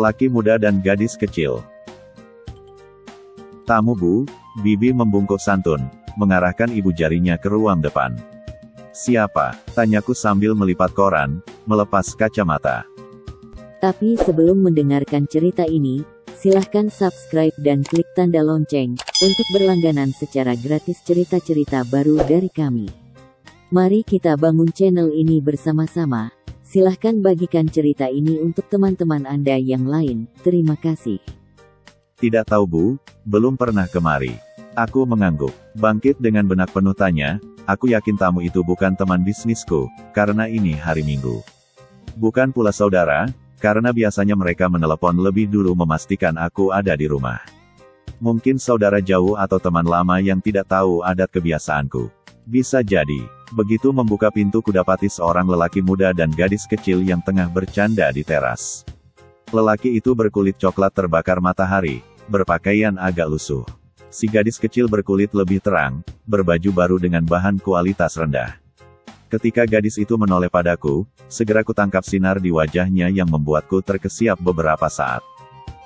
lelaki muda dan gadis kecil. Tamu Bu, Bibi membungkuk santun, mengarahkan ibu jarinya ke ruang depan. Siapa? Tanyaku sambil melipat koran, melepas kacamata. Tapi sebelum mendengarkan cerita ini, silahkan subscribe dan klik tanda lonceng, untuk berlangganan secara gratis cerita-cerita baru dari kami. Mari kita bangun channel ini bersama-sama. Silahkan bagikan cerita ini untuk teman-teman Anda yang lain, terima kasih. Tidak tahu Bu, belum pernah kemari. Aku mengangguk. Bangkit dengan benak penuh tanya, aku yakin tamu itu bukan teman bisnisku, karena ini hari Minggu. Bukan pula saudara, karena biasanya mereka menelepon lebih dulu memastikan aku ada di rumah. Mungkin saudara jauh atau teman lama yang tidak tahu adat kebiasaanku. Bisa jadi. Begitu membuka pintu kudapati seorang lelaki muda dan gadis kecil yang tengah bercanda di teras. Lelaki itu berkulit coklat terbakar matahari, berpakaian agak lusuh. Si gadis kecil berkulit lebih terang, berbaju baru dengan bahan kualitas rendah. Ketika gadis itu menoleh padaku, segera kutangkap sinar di wajahnya yang membuatku terkesiap beberapa saat.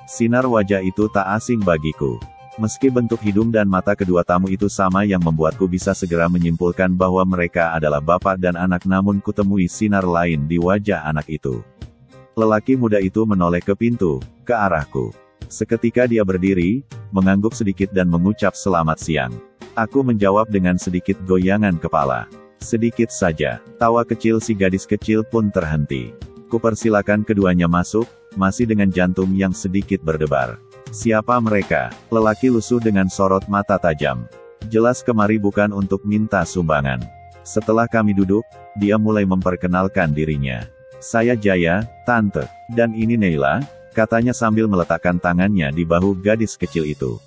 Sinar wajah itu tak asing bagiku. Meski bentuk hidung dan mata kedua tamu itu sama yang membuatku bisa segera menyimpulkan bahwa mereka adalah bapak dan anak, namun kutemui sinar lain di wajah anak itu. Lelaki muda itu menoleh ke pintu, ke arahku. Seketika dia berdiri, mengangguk sedikit dan mengucap selamat siang. Aku menjawab dengan sedikit goyangan kepala. Sedikit saja, tawa kecil si gadis kecil pun terhenti. Kupersilakan keduanya masuk, masih dengan jantung yang sedikit berdebar. Siapa mereka? Lelaki lusuh dengan sorot mata tajam. Jelas kemari bukan untuk minta sumbangan. Setelah kami duduk, dia mulai memperkenalkan dirinya. Saya Jaya, Tante. Dan ini Neila, katanya sambil meletakkan tangannya di bahu gadis kecil itu.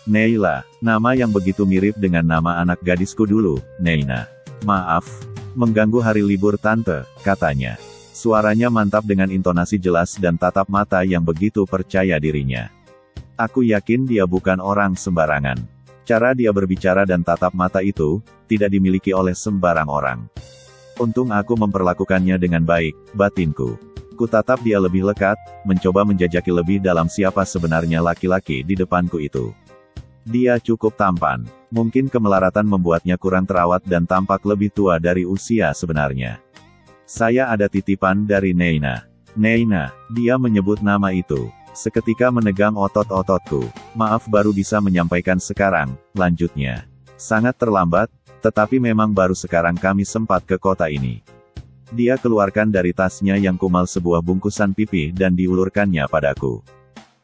Neila, nama yang begitu mirip dengan nama anak gadisku dulu, Neina. Maaf, mengganggu hari libur Tante, katanya. Suaranya mantap dengan intonasi jelas dan tatap mata yang begitu percaya dirinya. Aku yakin dia bukan orang sembarangan. Cara dia berbicara dan tatap mata itu, tidak dimiliki oleh sembarang orang. Untung aku memperlakukannya dengan baik, batinku. Kutatap dia lebih lekat, mencoba menjajaki lebih dalam siapa sebenarnya laki-laki di depanku itu. Dia cukup tampan. Mungkin kemelaratan membuatnya kurang terawat dan tampak lebih tua dari usia sebenarnya. Saya ada titipan dari Neina. Neina, dia menyebut nama itu. Seketika menegang otot-ototku. Maaf baru bisa menyampaikan sekarang, lanjutnya. Sangat terlambat, tetapi memang baru sekarang kami sempat ke kota ini. Dia keluarkan dari tasnya yang kumal sebuah bungkusan pipi dan diulurkannya padaku.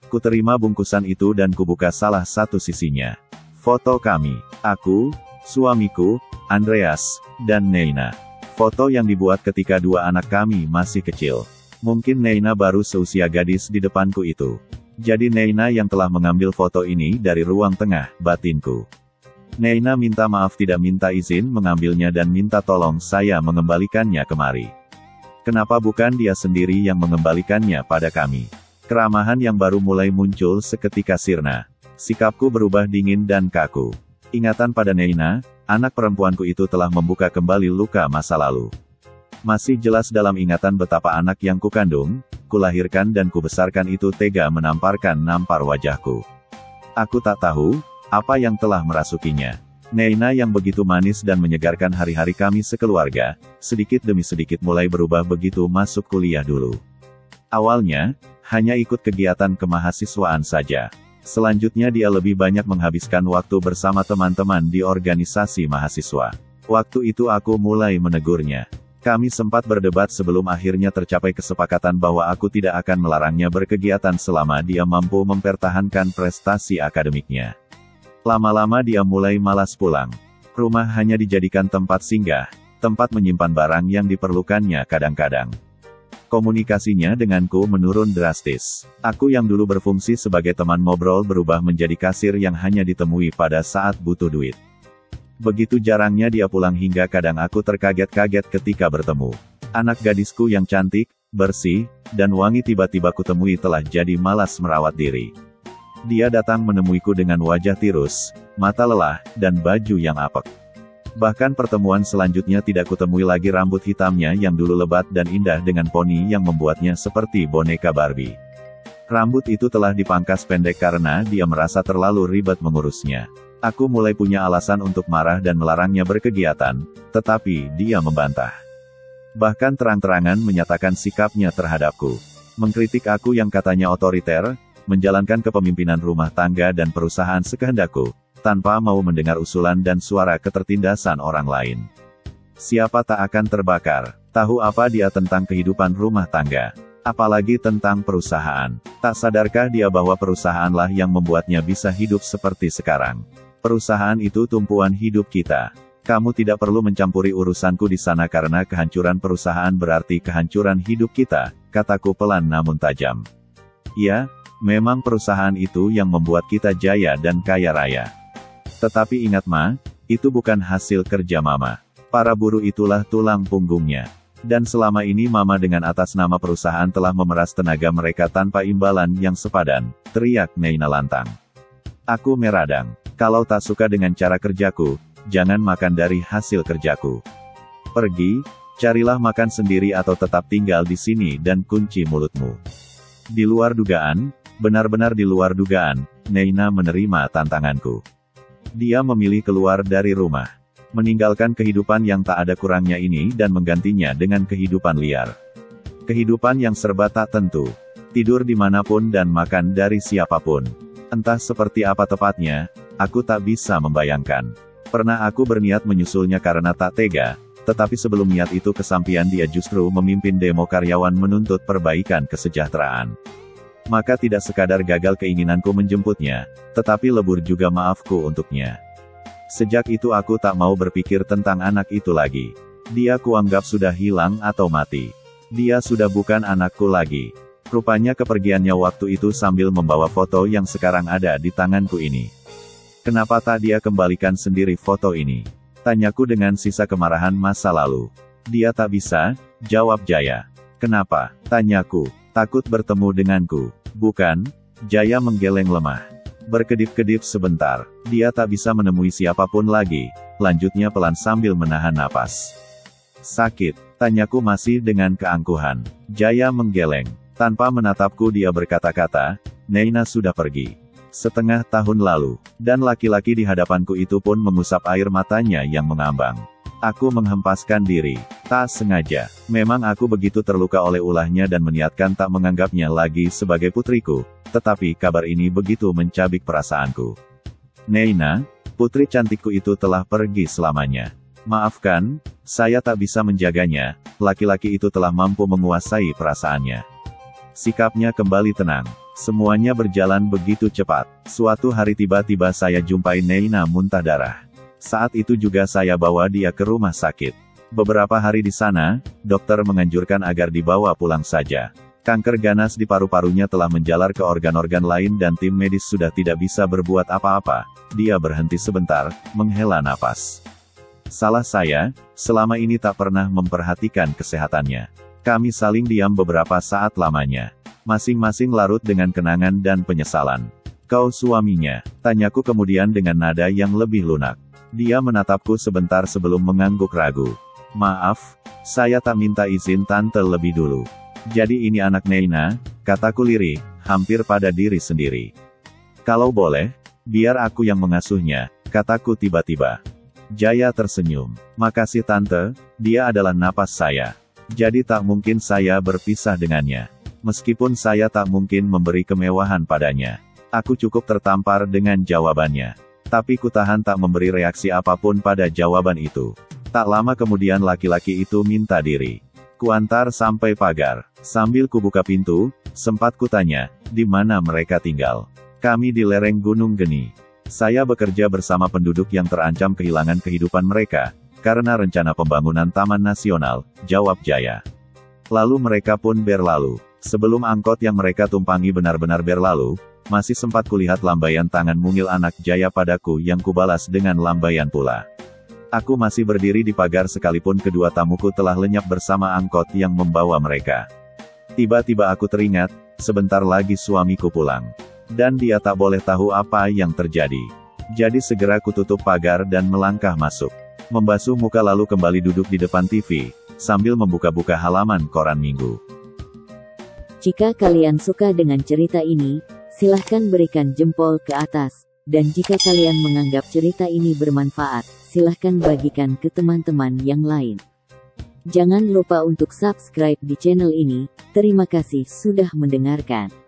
Kuterima bungkusan itu dan kubuka salah satu sisinya. Foto kami, aku, suamiku, Andreas, dan Neina. Foto yang dibuat ketika dua anak kami masih kecil. Mungkin Neina baru seusia gadis di depanku itu. Jadi Neina yang telah mengambil foto ini dari ruang tengah, batinku. Neina minta maaf tidak minta izin mengambilnya dan minta tolong saya mengembalikannya kemari. Kenapa bukan dia sendiri yang mengembalikannya pada kami? Keramahan yang baru mulai muncul seketika sirna. Sikapku berubah dingin dan kaku. Ingatan pada Neina, anak perempuanku itu telah membuka kembali luka masa lalu. Masih jelas dalam ingatan betapa anak yang kukandung, kulahirkan dan kubesarkan itu tega nampar wajahku. Aku tak tahu, apa yang telah merasukinya. Neina yang begitu manis dan menyegarkan hari-hari kami sekeluarga, sedikit demi sedikit mulai berubah begitu masuk kuliah dulu. Awalnya, hanya ikut kegiatan kemahasiswaan saja. Selanjutnya dia lebih banyak menghabiskan waktu bersama teman-teman di organisasi mahasiswa. Waktu itu aku mulai menegurnya. Kami sempat berdebat sebelum akhirnya tercapai kesepakatan bahwa aku tidak akan melarangnya berkegiatan selama dia mampu mempertahankan prestasi akademiknya. Lama-lama dia mulai malas pulang. Rumah hanya dijadikan tempat singgah, tempat menyimpan barang yang diperlukannya kadang-kadang. Komunikasinya denganku menurun drastis. Aku yang dulu berfungsi sebagai teman ngobrol berubah menjadi kasir yang hanya ditemui pada saat butuh duit. Begitu jarangnya dia pulang hingga kadang aku terkaget-kaget ketika bertemu. Anak gadisku yang cantik, bersih, dan wangi tiba-tiba kutemui telah jadi malas merawat diri. Dia datang menemuiku dengan wajah tirus, mata lelah, dan baju yang apek. Bahkan pertemuan selanjutnya tidak kutemui lagi rambut hitamnya yang dulu lebat dan indah dengan poni yang membuatnya seperti boneka Barbie. Rambut itu telah dipangkas pendek karena dia merasa terlalu ribet mengurusnya. Aku mulai punya alasan untuk marah dan melarangnya berkegiatan, tetapi dia membantah. Bahkan terang-terangan menyatakan sikapnya terhadapku. Mengkritik aku yang katanya otoriter, menjalankan kepemimpinan rumah tangga dan perusahaan sekehendakku, tanpa mau mendengar usulan dan suara ketertindasan orang lain. Siapa tak akan terbakar? Tahu apa dia tentang kehidupan rumah tangga? Apalagi tentang perusahaan. Tak sadarkah dia bahwa perusahaanlah yang membuatnya bisa hidup seperti sekarang? Perusahaan itu tumpuan hidup kita. Kamu tidak perlu mencampuri urusanku di sana karena kehancuran perusahaan berarti kehancuran hidup kita, kataku pelan namun tajam. Ya, memang perusahaan itu yang membuat kita jaya dan kaya raya. Tetapi ingat Ma, itu bukan hasil kerja Mama. Para buruh itulah tulang punggungnya. Dan selama ini Mama dengan atas nama perusahaan telah memeras tenaga mereka tanpa imbalan yang sepadan, teriak Neina lantang. Aku meradang. Kalau tak suka dengan cara kerjaku, jangan makan dari hasil kerjaku. Pergi, carilah makan sendiri atau tetap tinggal di sini dan kunci mulutmu. Di luar dugaan, benar-benar di luar dugaan, Neina menerima tantanganku. Dia memilih keluar dari rumah. Meninggalkan kehidupan yang tak ada kurangnya ini dan menggantinya dengan kehidupan liar. Kehidupan yang serba tak tentu. Tidur dimanapun dan makan dari siapapun. Entah seperti apa tepatnya, aku tak bisa membayangkan. Pernah aku berniat menyusulnya karena tak tega, tetapi sebelum niat itu kesampaian dia justru memimpin demo karyawan menuntut perbaikan kesejahteraan. Maka tidak sekadar gagal keinginanku menjemputnya, tetapi lebur juga maafku untuknya. Sejak itu aku tak mau berpikir tentang anak itu lagi. Dia kuanggap sudah hilang atau mati. Dia sudah bukan anakku lagi. Rupanya kepergiannya waktu itu sambil membawa foto yang sekarang ada di tanganku ini. Kenapa tak dia kembalikan sendiri foto ini? Tanyaku dengan sisa kemarahan masa lalu. Dia tak bisa, jawab Jaya. Kenapa? Tanyaku. Takut bertemu denganku. Bukan, Jaya menggeleng lemah. Berkedip-kedip sebentar, dia tak bisa menemui siapapun lagi, lanjutnya pelan sambil menahan napas. Sakit, tanyaku masih dengan keangkuhan. Jaya menggeleng. Tanpa menatapku dia berkata-kata, Neina sudah pergi. Setengah tahun lalu, dan laki-laki di hadapanku itu pun mengusap air matanya yang mengambang. Aku menghempaskan diri. Tak sengaja. Memang aku begitu terluka oleh ulahnya dan meniatkan tak menganggapnya lagi sebagai putriku. Tetapi kabar ini begitu mencabik perasaanku. Neina, putri cantikku itu telah pergi selamanya. Maafkan, saya tak bisa menjaganya. Laki-laki itu telah mampu menguasai perasaannya. Sikapnya kembali tenang. Semuanya berjalan begitu cepat. Suatu hari tiba-tiba saya jumpai Neina muntah darah. Saat itu juga saya bawa dia ke rumah sakit. Beberapa hari di sana, dokter menganjurkan agar dibawa pulang saja. Kanker ganas di paru-parunya telah menjalar ke organ-organ lain dan tim medis sudah tidak bisa berbuat apa-apa. Dia berhenti sebentar, menghela napas. Salah saya, selama ini tak pernah memperhatikan kesehatannya. Kami saling diam beberapa saat lamanya. Masing-masing larut dengan kenangan dan penyesalan. Kau suaminya? Tanyaku kemudian dengan nada yang lebih lunak. Dia menatapku sebentar sebelum mengangguk ragu. Maaf, saya tak minta izin tante lebih dulu. Jadi ini anak Neina, kataku lirih, hampir pada diri sendiri. Kalau boleh, biar aku yang mengasuhnya, kataku tiba-tiba. Jaya tersenyum. Makasih tante, dia adalah napas saya. Jadi tak mungkin saya berpisah dengannya. Meskipun saya tak mungkin memberi kemewahan padanya. Aku cukup tertampar dengan jawabannya. Tapi kutahan tak memberi reaksi apapun pada jawaban itu. Tak lama kemudian laki-laki itu minta diri. Kuantar sampai pagar. Sambil kubuka pintu, sempat kutanya, di mana mereka tinggal. Kami di lereng Gunung Geni. Saya bekerja bersama penduduk yang terancam kehilangan kehidupan mereka, karena rencana pembangunan Taman Nasional, jawab Jaya. Lalu mereka pun berlalu. Sebelum angkot yang mereka tumpangi benar-benar berlalu, masih sempat kulihat lambaian tangan mungil anak Jaya padaku yang kubalas dengan lambaian pula. Aku masih berdiri di pagar sekalipun kedua tamuku telah lenyap bersama angkot yang membawa mereka. Tiba-tiba aku teringat, sebentar lagi suamiku pulang. Dan dia tak boleh tahu apa yang terjadi. Jadi segera kututup pagar dan melangkah masuk. Membasuh muka lalu kembali duduk di depan TV, sambil membuka-buka halaman koran minggu. Jika kalian suka dengan cerita ini, silahkan berikan jempol ke atas. Dan jika kalian menganggap cerita ini bermanfaat, silahkan bagikan ke teman-teman yang lain. Jangan lupa untuk subscribe di channel ini. Terima kasih sudah mendengarkan.